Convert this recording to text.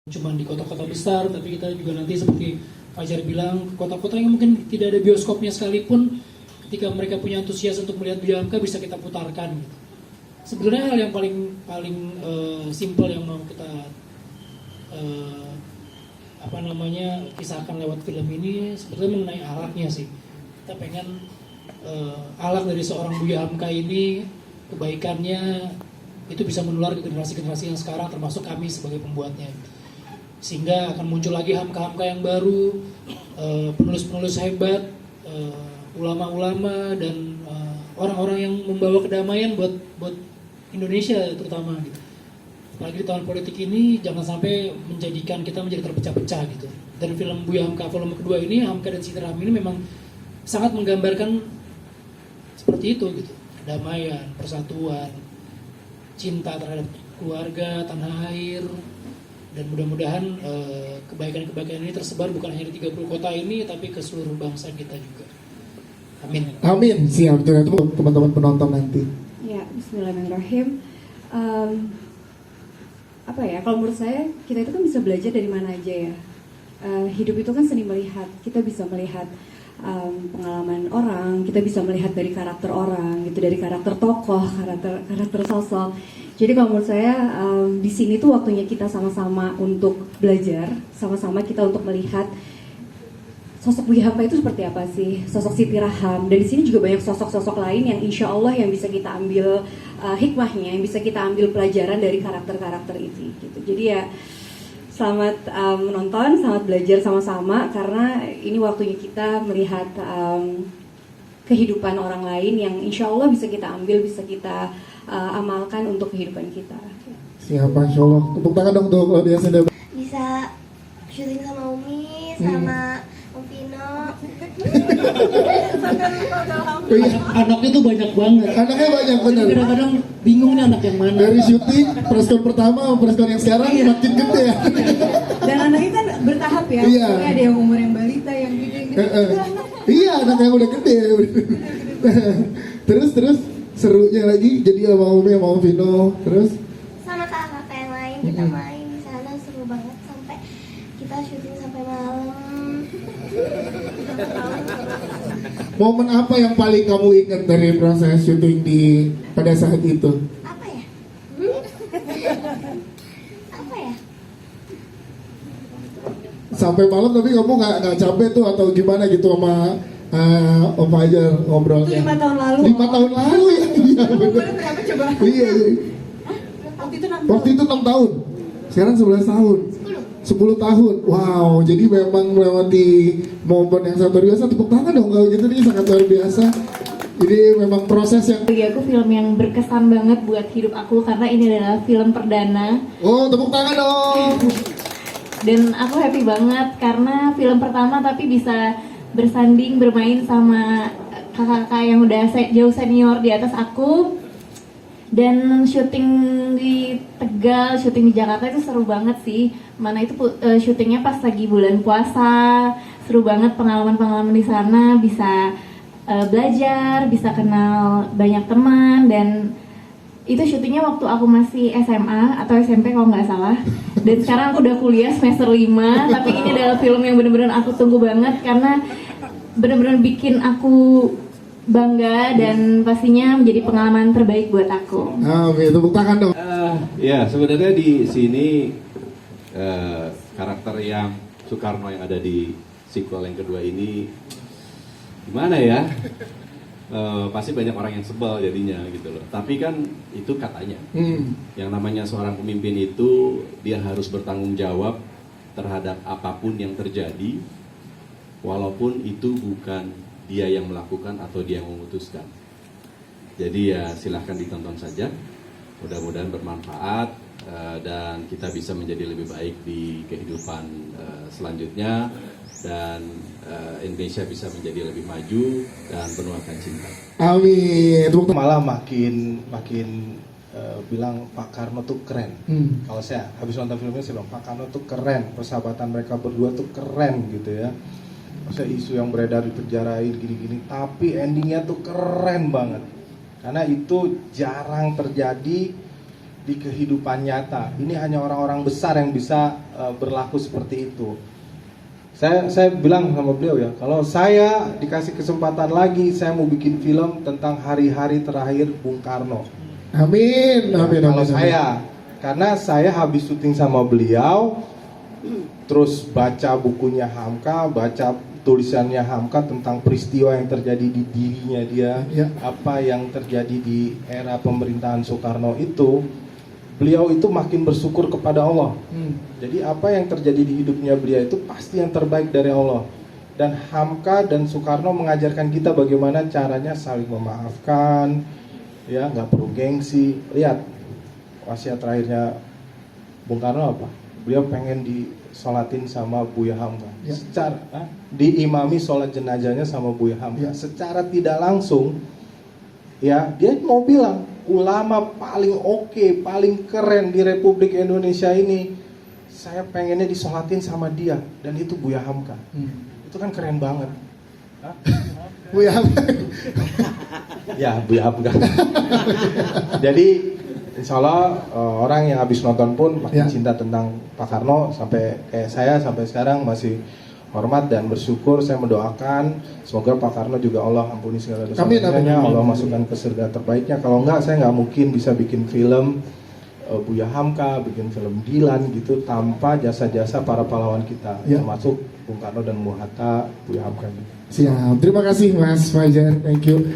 cuma di kota-kota besar, tapi kita juga nanti seperti Fajar bilang, kota-kota yang mungkin tidak ada bioskopnya sekalipun, ketika mereka punya antusias untuk melihat Bianca bisa kita putarkan. Gitu. Sebenarnya hal yang paling simple yang mau kita kisahkan lewat film ini sebetulnya mengenai alatnya sih. Kita pengen alat dari seorang Buya Hamka ini, kebaikannya itu bisa menular ke generasi-generasi yang sekarang, termasuk kami sebagai pembuatnya. Sehingga akan muncul lagi Hamka-Hamka yang baru, penulis-penulis hebat, ulama-ulama dan orang-orang yang membawa kedamaian buat Indonesia terutama gitu. Apalagi di tahun politik ini jangan sampai menjadikan kita menjadi terpecah-pecah gitu. Dan film Buya Hamka volume kedua ini, Hamka dan Siti Rahmi ini memang sangat menggambarkan seperti itu gitu. Kedamaian, persatuan, cinta terhadap keluarga, tanah air, dan mudah-mudahan kebaikan-kebaikan ini tersebar bukan hanya di 30 kota ini, tapi ke seluruh bangsa kita juga. Amin. Amin. Siap. Itu teman-teman penonton nanti. Ya, Bismillahirrahmanirrahim. Kalau menurut saya kita itu kan bisa belajar dari mana aja ya. Hidup itu kan seni melihat. Kita bisa melihat pengalaman orang, kita bisa melihat dari karakter orang, gitu, dari karakter tokoh, karakter sosok. Jadi kalau menurut saya di sini tuh waktunya kita sama-sama untuk belajar, sama-sama kita untuk melihat sosok Buya Hamka itu seperti apa sih, sosok Siti Raham. Dan di sini juga banyak sosok-sosok lain yang insya Allah yang bisa kita ambil hikmahnya, yang bisa kita ambil pelajaran dari karakter-karakter itu. Gitu. Jadi ya selamat menonton, selamat belajar sama-sama karena ini waktunya kita melihat kehidupan orang lain yang insya Allah bisa kita ambil, bisa kita amalkan untuk kehidupan kita. Siap, Masya Allah. Tepuk tangan dong untuk Claudia Senda. Bisa syuting sama Umi, sama Om Pino. Anaknya tuh banyak banget. Anaknya banyak bener. Jadi kadang-kadang bingung nih anak yang mana. Dari syuting, preskon pertama sama preskon yang sekarang makin gede ya. Dan anaknya kan bertahap ya. Iya. Ada yang umur yang balita, yang gede. Iya, anak yang udah gede. Terus serunya lagi jadi sama Umi sama Om Vino. Terus Sama kakak yang lain kita main di sana seru banget sampai kita syuting sampai malam. momen apa yang paling kamu ingat dari proses syuting pada saat itu? Apa ya? Apa ya? Sampai malam tapi kamu nggak capek tuh atau gimana gitu sama Om Fajar ngobrolnya? Itu 5 tahun lalu. 5 tahun lalu ya? Iya bener. Berapa coba? Iya. Waktu itu 6 tahun. Sekarang 11 tahun. 10 tahun. Wow, jadi memang melewati momen yang sangat luar biasa. Tepuk tangan dong kalau gitu nih, sangat luar biasa. Jadi memang proses yang Bagi aku film yang berkesan banget buat hidup aku karena ini adalah film perdana. Oh, tepuk tangan dong. Dan aku happy banget karena film pertama tapi bisa bersanding bermain sama kakak-kakak yang udah jauh senior di atas aku. Dan syuting di Tegal, syuting di Jakarta itu seru banget sih. Mana itu syutingnya pas lagi bulan puasa, seru banget pengalaman-pengalaman di sana. Bisa belajar, bisa kenal banyak teman. Dan itu syutingnya waktu aku masih SMA atau SMP kalau nggak salah. Dan sekarang aku udah kuliah semester 5. Tapi ini adalah film yang bener-bener aku tunggu banget karena bener-bener bikin aku bangga dan pastinya menjadi pengalaman terbaik buat aku. Oke, tepuk tangan dong. Ya, sebenarnya di sini karakter yang Soekarno yang ada di sequel yang kedua ini gimana ya? Pasti banyak orang yang sebel jadinya gitu loh. Tapi kan itu katanya. Yang namanya seorang pemimpin itu dia harus bertanggung jawab terhadap apapun yang terjadi, walaupun itu bukan dia yang melakukan atau dia yang memutuskan. Jadi ya silahkan ditonton saja. Mudah-mudahan bermanfaat dan kita bisa menjadi lebih baik di kehidupan selanjutnya dan Indonesia bisa menjadi lebih maju dan penuh akan cinta. Amin. Malah makin bilang Pak Karno tuh keren. Kalau saya habis nonton filmnya saya bilang Pak Karno tuh keren, persahabatan mereka berdua tuh keren gitu ya. Masa isu yang beredar dipenjarain gini-gini, tapi endingnya tuh keren banget. Karena itu jarang terjadi di kehidupan nyata. Ini hanya orang-orang besar yang bisa berlaku seperti itu. Saya bilang sama beliau ya, kalau saya dikasih kesempatan lagi, saya mau bikin film tentang hari-hari terakhir Bung Karno. Amin, amin, Kalau amin, saya, karena saya habis syuting sama beliau, terus baca bukunya Hamka, baca tulisannya Hamka tentang peristiwa yang terjadi di dirinya dia, Ya. apa yang terjadi di era pemerintahan Soekarno itu, beliau itu makin bersyukur kepada Allah. Jadi apa yang terjadi di hidupnya beliau itu pasti yang terbaik dari Allah. Dan Hamka dan Soekarno mengajarkan kita bagaimana caranya saling memaafkan, ya nggak perlu gengsi. Lihat wasiat terakhirnya Bung Karno apa? Beliau pengen disolatin sama Buya Hamka. Ya. Secara diimami sholat jenazahnya sama Buya Hamka. Ya. Secara tidak langsung, ya dia mau bilang ulama paling oke, paling keren di Republik Indonesia ini, saya pengennya disolatin sama dia, dan itu Buya Hamka. Itu kan keren banget. Hah? Buya Hamka. Ya, Buya Hamka. Jadi insya Allah orang yang habis nonton pun makin Ya. cinta tentang Pak Karno, sampai kayak saya sampai sekarang masih hormat dan bersyukur. Saya mendoakan semoga Pak Karno juga Allah ampuni segala Amin, amin, dosa-dosanya, amin. Allah masukkan ke surga terbaiknya. Kalau enggak, saya nggak mungkin bisa bikin film Buya Hamka, bikin film Dilan gitu tanpa jasa-jasa para pahlawan kita, Ya. termasuk Bung Karno dan Bung Hatta, Buya Hamka. Siap, terima kasih Mas Fajar, thank you.